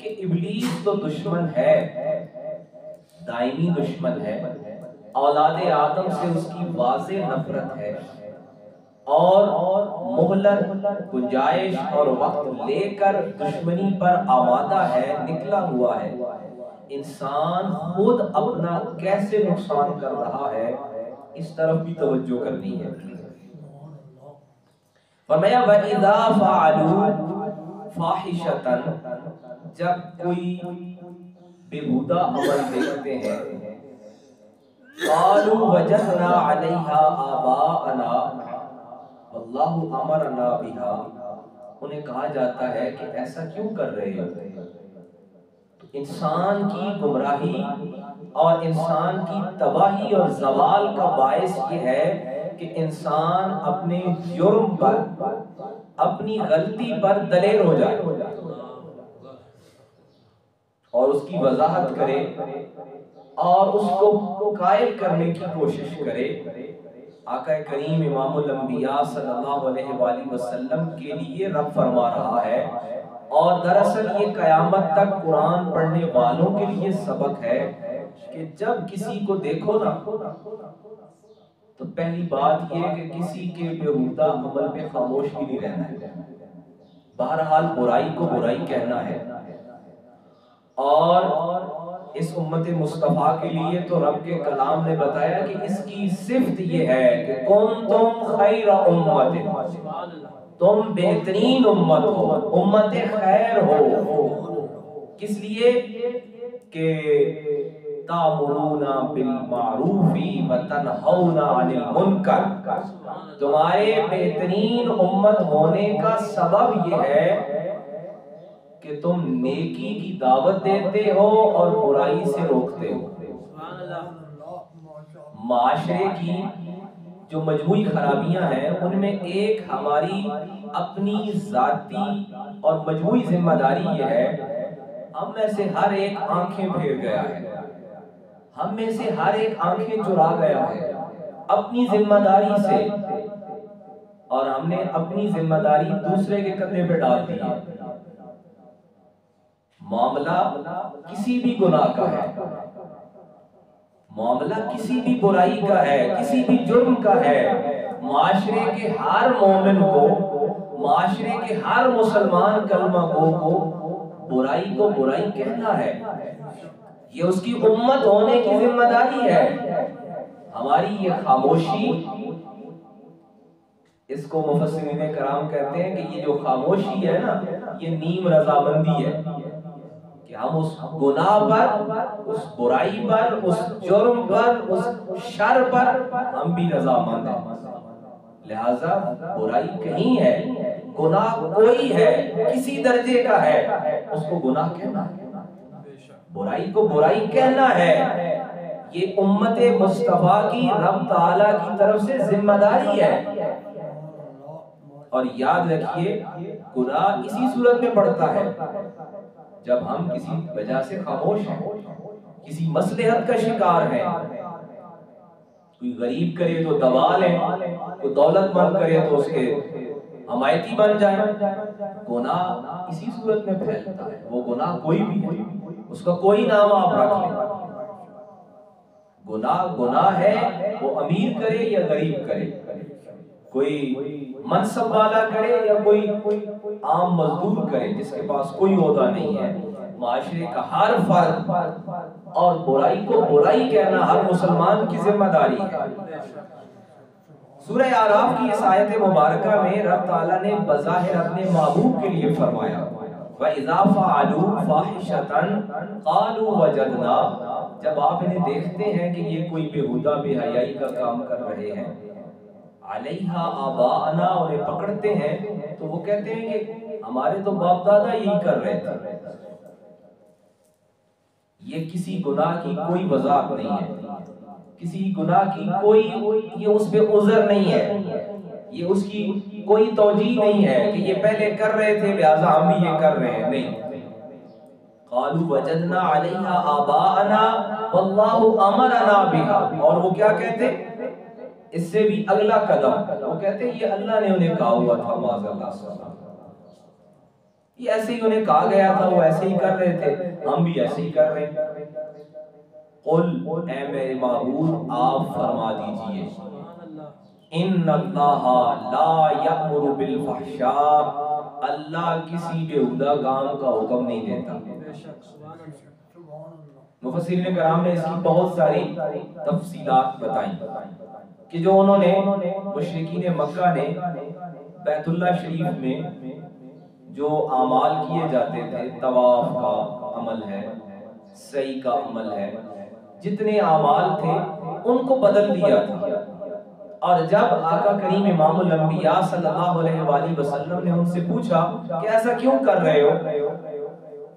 کہ ابلیس تو دشمن ہے، دائمی دشمن ہے، اولاد آدم سے اس کی واضح نفرت ہے، اور مہلت، گنجائش اور وقت لے کر دشمنی پر آمادہ ہے، نکلا ہوا ہے۔ انسان خود اپنا کیسے نقصان کر رہا ہے، اس طرف بھی توجہ کرنی ہے۔ فرمایا وَإِذَا فَعَلُوا فَاحِشَةً، جب کوئی بےہودہ عمل دیکھتے ہیں، قَالُوا وَجَدْنَا عَلَيْهَا آبَاءَنَا وَاللَّهُ أَمَرَنَا بِهَا، انہیں کہا جاتا ہے کہ ایسا کیوں کر رہے ہو؟ انسان کی گمراہی اور انسان کی تباہی اور زوال کا باعث یہ ہے کہ انسان اپنے جرم پر، اپنی غلطی پر دلیر ہو جائے اور اس کی وضاحت کرے اور اس کو قائل کرنے کی کوشش کرے۔ آقا کریم امام الانبیاء صلی اللہ علیہ وآلہ وسلم کے لیے رب فرما رہا ہے، اور دراصل یہ قیامت تک قرآن پڑھنے والوں کے لیے سبق ہے کہ جب کسی کو دیکھو نا تو پہلی بات یہ کہ کسی کے بےہودہ عمل پہ خاموش بھی نہیں رہنا ہے، بہرحال برائی کو برائی کہنا ہے۔ اور اس امت مصطفیٰ کے لیے تو رب کے کلام نے بتایا کہ اس کی صفت یہ ہے کہ کنتم خیر امت، تم بہترین امت ہو، امت خیر ہو۔ کس لیے کہ تأمرون بالمعروف وتنہون عن المنکر، تمہارے بہترین امت ہونے کا سبب یہ ہے کہ تم نیکی کی دعوت دیتے ہو اور برائی سے روکتے ہو۔ معاشرے کی جو مجموعی خرابیاں ہیں ان میں ایک ہماری اپنی ذاتی اور مجموعی ذمہ داری یہ ہے، ہم میں سے ہر ایک آنکھیں پھیر گیا ہے، ہم میں سے ہر ایک آنکھیں چرا گیا ہے اپنی ذمہ داری سے، اور ہم نے اپنی ذمہ داری دوسرے کے کندھے پہ ڈال دی ہے۔ معاملہ کسی بھی گناہ کا ہے، معاملہ کسی بھی برائی کا ہے، کسی بھی جرم کا ہے، معاشرے کے ہر مومن کو، معاشرے کے ہر مسلمان کلمہ گو کو برائی کو برائی کہنا ہے، یہ اس کی امت ہونے کی ذمہ داری ہے۔ ہماری یہ خاموشی، اس کو مفسرین کرام کہتے ہیں کہ یہ جو خاموشی ہے نا، یہ نیم رضامندی ہے، کہ ہم اس گناہ پر، اس برائی پر، اس جرم پر، اس شر پر ہم بھی رضامند ہیں۔ لہذا برائی کہیں ہے، گناہ کوئی ہے، کسی درجے کا ہے، اس کو گناہ کہنا ہے، برائی کو برائی کہنا ہے۔ یہ امت مصطفیٰ کی رب تعالیٰ کی طرف سے ذمہ داری ہے۔ اور یاد رکھیے گناہ اسی صورت میں پڑتا ہے جب ہم کسی وجہ سے خاموش ہیں، کسی مصلحت کا شکار ہیں، کوئی غریب کرے تو دبا لیں، کوئی دولت مند کرے تو اس کے حمایتی بن جائیں۔ گناہ اسی صورت میں پھیلتا ہے، وہ گناہ کوئی بھی ہے، اس کا کوئی نام آپ رکھ لیں، گناہ ہے، وہ امیر کرے یا غریب کرے، کوئی منصب والا کرے یا کوئی عام مزدور کرے جس کے پاس کوئی عہدہ نہیں ہے، معاشرے کا ہر فرد، اور برائی کو برائی کہنا ہر مسلمان کی ذمہ داری ہے۔ سورہ اعراف کی اس آیت مبارکہ میں رب تعالیٰ نے بظاہر اپنے محبوب کے لیے فرمایا وَإِذَا فَعَلُوا فَاحِشَةً قَالُوا وَجَدْنَا، جب آپ انہیں دیکھتے ہیں کہ یہ کوئی بےہودہ بے حیائی کا کام کر رہے ہیں، علیہا آباءنا، انہیں پکڑتے ہیں تو وہ کہتے ہیں کہ ہمارے تو باپ دادا یہی کر رہے تھے۔ یہ کسی گناہ کی کوئی وضاحت نہیں ہے، کسی گناہ کی کوئی، یہ اس پہ عذر نہیں ہے، یہ اس کی کوئی توجیہ نہیں ہے کہ یہ پہلے کر رہے تھے لہذا ہم بھی یہ کر رہے ہیں، نہیں۔ قالوا وجدنا علیہا آباءنا واللہ امرنا بها، اور وہ کیا کہتے؟ اس سے بھی اگلا قدم وہ کہتے ہیں یہ اللہ نے انہیں کہا ہوا تھا، معاذ اللہ، یہ ایسے ہی انہیں کہا گیا تھا، وہ ایسے ہی کر رہے تھے، ہم بھی ایسے ہی کر رہے ہیں۔ قل اے میرے معبود آپ فرما دیجئے، ان اللہ لا یأمر بالفحشاء، اللہ کسی بےہودہ کام کا حکم نہیں دیتا۔ مفسرین کرام نے اس کی بہت ساری تفصیلات بتائیں کہ جو انہوں نے مشرکین مکہ نے بیت اللہ شریف میں جو اعمال کیے جاتے تھے، طواف کا عمل ہے، سعی کا عمل ہے، جتنے اعمال تھے ان کو بدل دیا تھا۔ اور جب آقا کریم امام الانبیاء صلی اللہ علیہ وآلہ وسلم نے ان سے پوچھا کہ ایسا کیوں کر رہے ہو،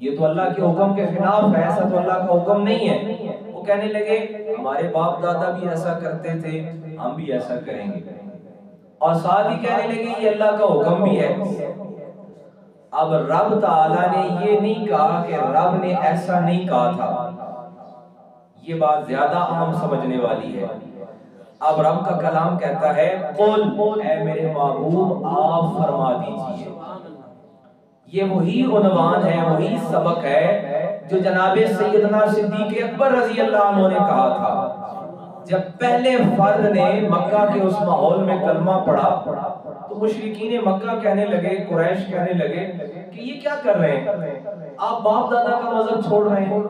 یہ تو اللہ کے حکم کے خلاف ہے، ایسا تو اللہ کا حکم نہیں ہے، وہ کہنے لگے ہمارے باپ دادا بھی ایسا کرتے تھے، ہم بھی ایسا کریں گے، اور ساتھ ہی کہنے لگے یہ اللہ کا حکم بھی ہے۔ اب رب تعالیٰ نے یہ نہیں کہا کہ رب نے ایسا نہیں کہا تھا، یہ بات زیادہ عام سمجھنے والی ہے۔ اب رب کا کلام کہتا ہے قل اے میرے محبوب آپ فرما دیجئے، یہ وہی عنوان ہے، وہی سبق ہے جو جناب سیدنا صدیق اکبر رضی اللہ عنہ نے کہا تھا۔ جب پہلے فرد نے مکہ کے اس ماحول میں کلمہ پڑھا تو مشرکین مکہ کہنے لگے، قریش کہنے لگے کہ یہ کیا کر رہے ہیں، آپ باپ دادا کا مذہب چھوڑ رہے ہیں،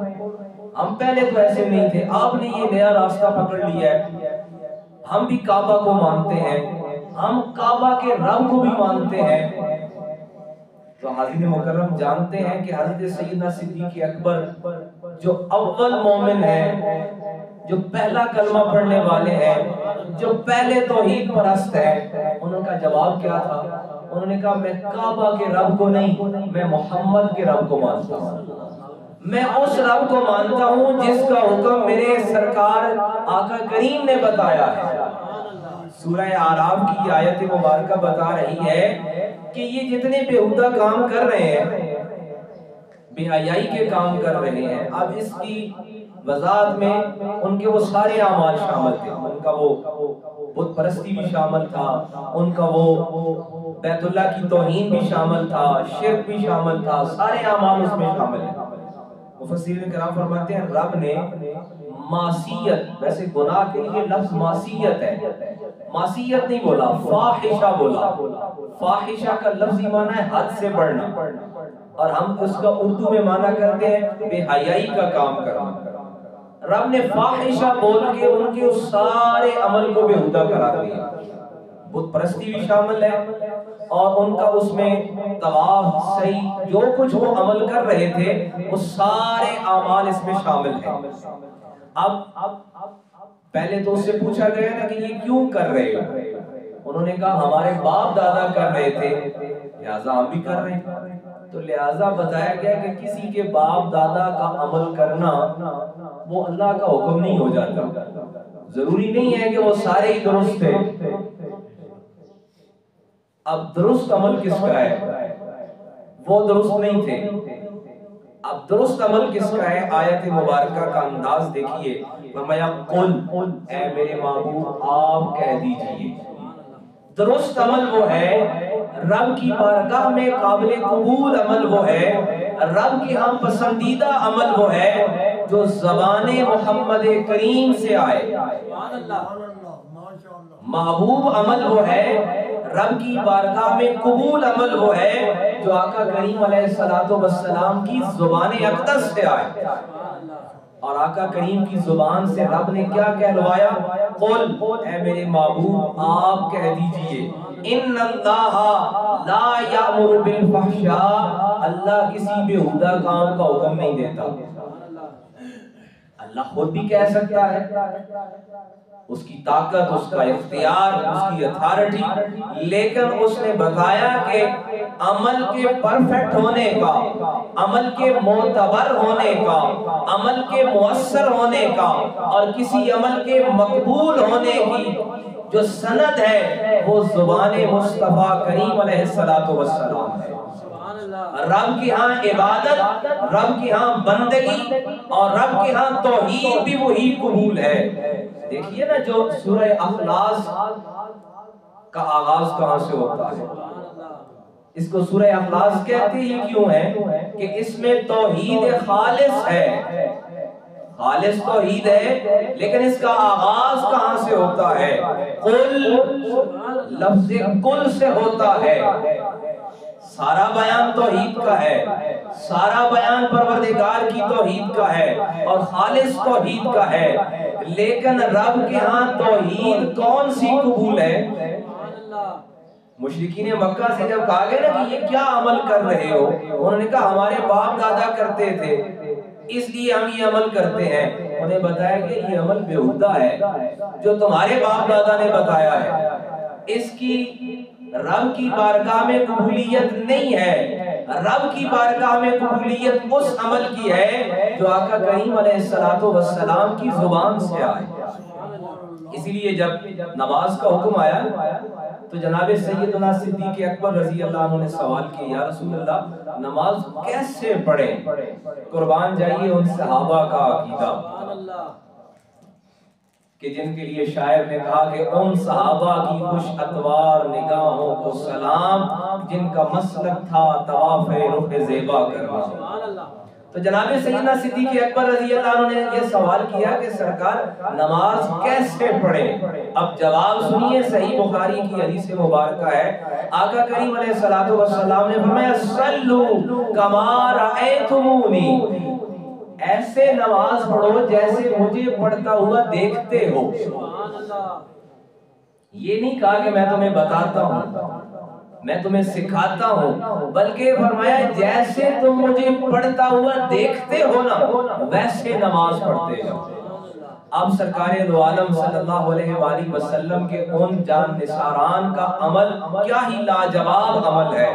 ہم پہلے تو ایسے نہیں تھے، آپ نے یہ نیا راستہ پکڑ لیا ہے، ہم بھی کعبہ کو مانتے ہیں، ہم کعبہ کے رب کو بھی مانتے ہیں۔ تو حاضرین مکرم جانتے ہیں کہ حضرت سیدنا صدیق اکبر جو اول مومن ہیں، جو پہلا کلمہ پڑھنے والے ہیں، جو پہلے توحید پرست ہیں، انہوں کا جواب کیا تھا؟ انہوں نے کہا میں کعبہ کے رب کو نہیں، میں محمد کے رب کو مانتا ہوں، میں اس رب کو مانتا ہوں جس کا حکم میرے سرکار آقا کریم نے بتایا ہے۔ سورہ اعراف کی آیت مبارکہ بتا رہی ہے کہ یہ جتنے بےہودہ کام کر رہے ہیں، بے حیائی کے کام کر رہے ہیں، اب اس کی وضاحت میں ان کے وہ سارے اعمال شامل تھے، ان کا وہ بت پرستی بھی شامل تھا، ان کا وہ بیت اللہ کی توہین بھی شامل تھا، شرک بھی شامل تھا، سارے اعمال اس میں شامل ہیں۔ مفسرین کرام فرماتے ہیں رب نے معصیت، ویسے گناہ کے لیے لفظ معصیت ہے، معصیت نہیں بولا، فاحشہ بولا۔ فاحشہ کا لفظی معنی ہے حد سے بڑھنا، اور ہم اس کا اردو میں معنی کرتے ہیں بے حیائی کا کام کرنا۔ رب نے فاحشہ بول کے ان کے اس سارے عمل کو بےہودہ قرار دیا، بت پرستی بھی شامل ہے، اور ان کا اس میں طواف، سعی، جو کچھ وہ عمل کر رہے تھے وہ سارے اعمال اس میں شامل ہیں۔ اب پہلے تو اس سے پوچھا گیا نا کہ یہ کیوں کر رہے ہو، انہوں نے کہا ہمارے باپ دادا کر رہے تھے لہٰذا ہم بھی کر رہے ہیں، تو لہٰذا بتایا گیا کہ کسی کے باپ دادا کا عمل کرنا وہ اللہ کا حکم نہیں ہو جاتا، ضروری نہیں ہے کہ وہ سارے ہی درست تھے۔ اب درست عمل کس کا ہے؟ وہ درست نہیں تھے، اب درست عمل کس کا ہے؟ آیت مبارکہ کا انداز دیکھیے، فرمایا قل اے میرے محبوب آپ کہہ دیجئے، درست عمل وہ ہے، رب کی بارگاہ میں قابل قبول عمل وہ ہے، رب کے ہاں پسندیدہ عمل وہ ہے جو زبان محمد کریم سے آئے۔ محبوب عمل وہ ہے، رب کی بارگاہ میں قبول عمل وہ ہے جو آقا کریم علیہ السلام کی زبان اقدس سے آئے۔ اور آقا کریم کی زبان سے رب نے کیا کہلوایا؟ قل اے میرے محبوب آپ کہہ دیجئے ان اللہ لا یأمر بالفحشاء، اللہ کسی بےہودہ کام کا حکم نہیں دیتا۔ اللہ خود بھی کہہ سکتا ہے، اس کی طاقت، اس کا اختیار، اس کی اتھارٹی، لیکن اس نے بتایا کہ عمل کے پرفیکٹ ہونے کا، عمل کے معتبر ہونے کا، عمل کے مؤثر ہونے کا، اور کسی عمل کے مقبول ہونے کی جو سند ہے وہ زبان مصطفیٰ کریم علیہ السلام ہے۔ رب کی ہاں عبادت، رب کی ہاں بندگی، اور رب کی ہاں توحید بھی وہی قبول ہے۔ دیکھیے نا جو سورہ اخلاص کا آغاز کہاں سے ہوتا ہے؟ اس کو سورہ اخلاص کہتے ہی کیوں ہے کہ اس میں توحید خالص ہے، خالص توحید ہے، لیکن اس کا آغاز کہاں سے ہوتا ہے؟ قل، لفظ قل سے ہوتا ہے۔ سارا بیان توحید کا ہے، سارا بیان پروردگار کی توحید کا ہے اور خالص توحید کا ہے، لیکن رب کے ہاں توحید کون سی قبول ہے؟ مشرکین مکہ سے جب کہا گیا نا کہ یہ کیا عمل کر رہے ہو، انہوں نے کہا ہمارے باپ دادا کرتے تھے اس لیے ہم یہ عمل کرتے ہیں۔ انہیں بتایا کہ یہ عمل بیہودہ ہے جو تمہارے باپ دادا نے بتایا ہے، اس کی رب کی بارگاہ میں قبولیت نہیں ہے، رب کی بارگاہ میں قبولیت اس عمل کی ہے جو آقا کریم علیہ السلام کی زبان سے آئے۔ اسی لیے جب نماز کا حکم آیا تو جناب سیدنا صدیق اکبر رضی اللہ عنہ نے سوال کیا، یا رسول اللہ نماز کیسے پڑھیں؟ قربان جائیے ان صحابہ کا عقیدہ کہ جن کے لیے شاعر نے کہا کہ ان صحابہ کی خوش اتوار نگاہوں کو سلام، جن کا مسلک تھا طواف رخ زیبا کرنا۔ تو جناب سیدنا صدیق اکبر رضی اللہ عنہ نے یہ سوال کیا کہ سرکار نماز کیسے پڑھیں؟ اب جواب سنیے، صحیح بخاری کی حدیث مبارکہ ہے، آقا کریم علیہ السلام نے فرمایا صلو کما رأیتمونی، ایسے نماز پڑھو جیسے مجھے پڑھتا ہوا دیکھتے ہو۔ یہ نہیں کہا کہ میں تمہیں بتاتا ہوں، میں تمہیں سکھاتا ہوں، بلکہ فرمایا جیسے تم مجھے پڑھتا ہوا دیکھتے ہو نا ویسے نماز پڑھتے ہو۔ اب سرکار دو عالم صلی اللہ علیہ وآلہ وسلم کے ان جان نثاران کا عمل کیا ہی لاجواب عمل ہے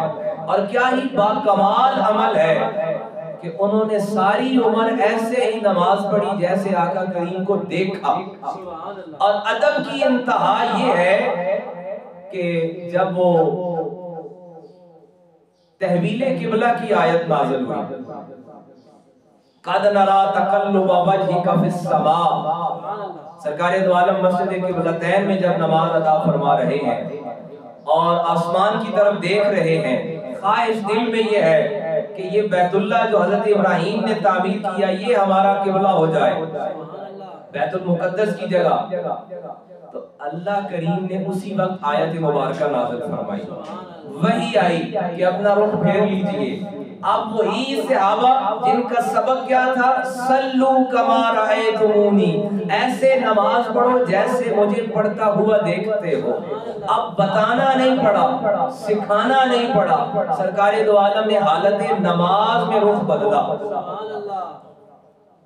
اور کیا ہی باکمال عمل ہے کہ انہوں نے ساری عمر ایسے ہی نماز پڑھی جیسے آقا کریم کو دیکھا۔ اور ادب کی انتہا یہ ہے کہ جب وہ تحویل قبلہ کی آیت نازل ہوئی، قَدْ نَرَا تَقَلُّبَ وَجْهِكَ فِي السَّمَاءِ، سرکار دو عالم مسجد قبلتین میں جب نماز ادا فرما رہے ہیں اور آسمان کی طرف دیکھ رہے ہیں، خواہش دل میں یہ ہے کہ یہ بیت اللہ جو حضرت ابراہیم نے تعمیر کیا یہ ہمارا قبلہ ہو جائے، بیت المقدس کی جگہ۔ تو اللہ کریم نے اسی وقت آیت مبارکہ نازل فرمائی، وہی آئی کہ اپنا رخ پھیر لیجئے۔ اب وہی صحابہ جن کا سبق کیا تھا، صلو کما رأیتمونی، ایسے نماز پڑھو جیسے مجھے پڑھتا ہوا دیکھتے ہو۔ اب بتانا نہیں پڑا، سکھانا نہیں پڑا، سرکار دو عالم نے حالت نماز میں رخ بدلا،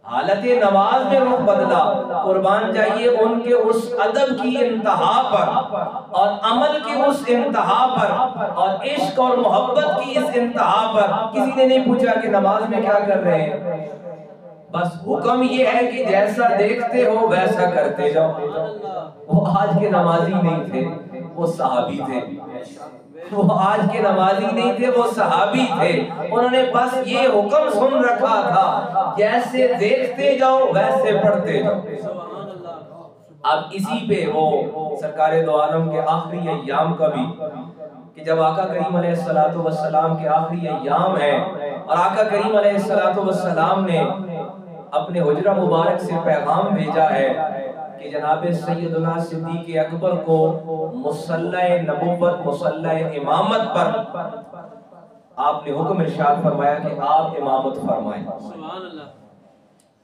حالت نماز میں رخ بدلا۔ قربان جائیے ان کے اس ادب کی انتہا پر اور عمل کی اس انتہا پر اور عشق اور محبت کی اس انتہا پر کسی نے نہیں پوچھا کہ نماز میں کیا کر رہے ہیں، بس حکم یہ ہے کہ جیسا دیکھتے ہو ویسا کرتے جاؤ۔ وہ آج کے نمازی نہیں تھے، وہ صحابی تھے، وہ آج کے نمازی نہیں تھے، وہ صحابی تھے۔ انہوں نے بس یہ حکم سن رکھا تھا جیسے دیکھتے جاؤ ویسے پڑھتے جاؤ۔ اب اسی پہ وہ سرکار دو عالم کے آخری ایام کا بھی کہ جب آقا کریم علیہ السلام کے آخری ایام ہیں اور آقا کریم علیہ السلام نے اپنے حجرہ مبارک سے پیغام بھیجا ہے کہ جناب سیدنا صدیق اکبر کو مصلی نبوت، مصلی امامت پر آپ نے حکم ارشاد فرمایا کہ آپ امامت فرمائیں۔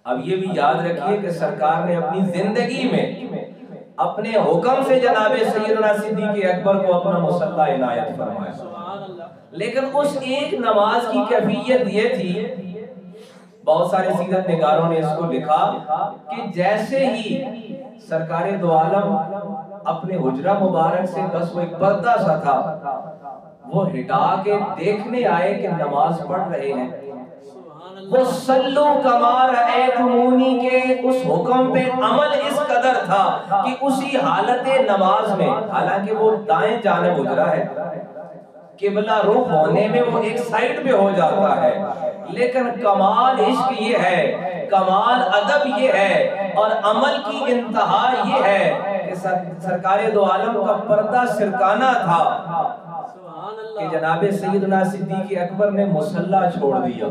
اب یہ بھی یاد رکھیے کہ سرکار نے اپنی زندگی میں اپنے حکم سے جناب سیدنا صدیق اکبر کو اپنا مصلی عنایت فرمایا، لیکن اس ایک نماز کی کیفیت یہ تھی، بہت سارے سیرت نگاروں نے اس کو لکھا کہ جیسے ہی سرکار دو عالم اپنے حجرہ مبارک سے بس وہ ایک پردہ سا تھا وہ ہٹا کے دیکھنے آئے کہ نماز پڑھ رہے ہیں، وہ صلو کما رأیتمونی کے اس حکم پہ عمل اس قدر تھا کہ اسی حالت نماز میں، حالانکہ وہ دائیں جانب حجرہ ہے، قبلہ رخ ہونے میں وہ ایک سائیڈ پہ ہو جاتا ہے، لیکن کمال عشق یہ ہے، کمال ادب یہ ہے اور عمل کی انتہا یہ ہے کہ سرکار دو عالم کا پردہ سرکانہ تھا کہ جناب سیدنا صدیق اکبر نے مصلی چھوڑ دیا.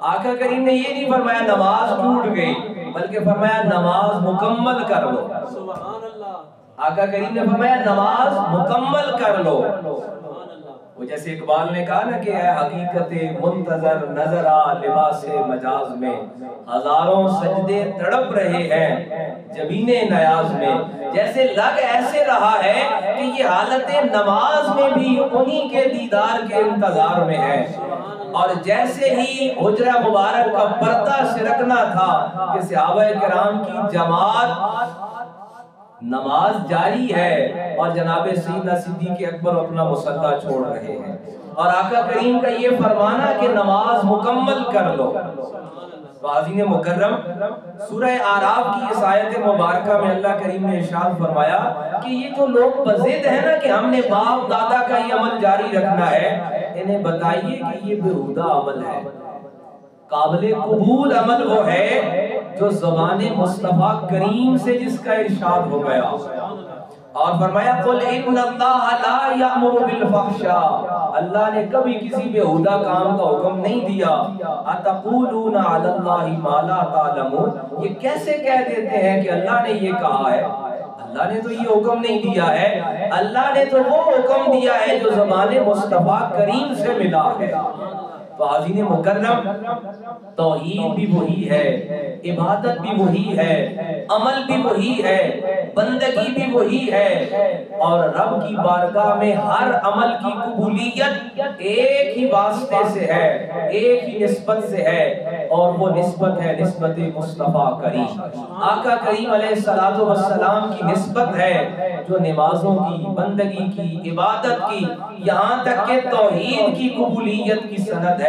آقا کریم نے یہ نہیں فرمایا نماز ٹوٹ گئی، بلکہ فرمایا نماز مکمل کر لو. آقا کریم نے فرمایا نماز مکمل کر لو. وہ جیسے اقبال نے کہا نا کہ اے حقیقت منتظر نظر آ لباس مجاز میں، ہزاروں سجدے تڑپ رہے ہیں جبین نیاز میں. جیسے لگ ایسے رہا ہے کہ یہ حالت نماز میں بھی انہی کے دیدار کے انتظار میں ہے. اور جیسے ہی حجرہ مبارک کا پردہ سرکنا تھا کہ صحابہ کرام کی جماعت نماز جاری ہے اور جناب سیدنا صدیق اکبر اپنا مصلی چھوڑ رہے ہیں، اور آقا کریم کا یہ فرمانا کہ نماز مکمل کر لو. عزیز مکرم، سورہ اعراف کی اس آیت مبارکہ میں اللہ کریم نے ارشاد فرمایا کہ یہ جو لوگ بضد ہیں نا کہ ہم نے باپ دادا کا یہ عمل جاری رکھنا ہے، انہیں بتائیے کہ یہ بےہودہ عمل ہے. قابل قبول عمل وہ ہے جو زبان مصطفیٰ کریم سے جس کا ارشاد ہو گیا. اور فرمایا قل ان اللہ لا یأمر بالفحشاء، اللہ نے کبھی کسی بےہودہ کام کا حکم نہیں دیا. اتقولون علی اللہ ما لا تعلمون، یہ کیسے کہہ دیتے ہیں کہ اللہ نے یہ کہا ہے؟ اللہ نے تو یہ حکم نہیں دیا ہے، اللہ نے تو وہ حکم دیا ہے جو زبان مصطفیٰ کریم سے ملا ہے. تو عزیز مکرم، توحید بھی وہی ہے، عبادت بھی وہی ہے، عمل بھی وہی ہے، بندگی بھی وہی ہے، اور رب کی بارگاہ میں ہر عمل کی قبولیت ایک ہی واسطے سے ہے، ایک ہی نسبت سے ہے، اور وہ نسبت ہے نسبت مصطفیٰ کریم. آقا کریم علیہ السلام کی نسبت ہے جو نمازوں کی، بندگی کی، عبادت کی، یہاں تک کہ توحید کی قبولیت کی سند ہے.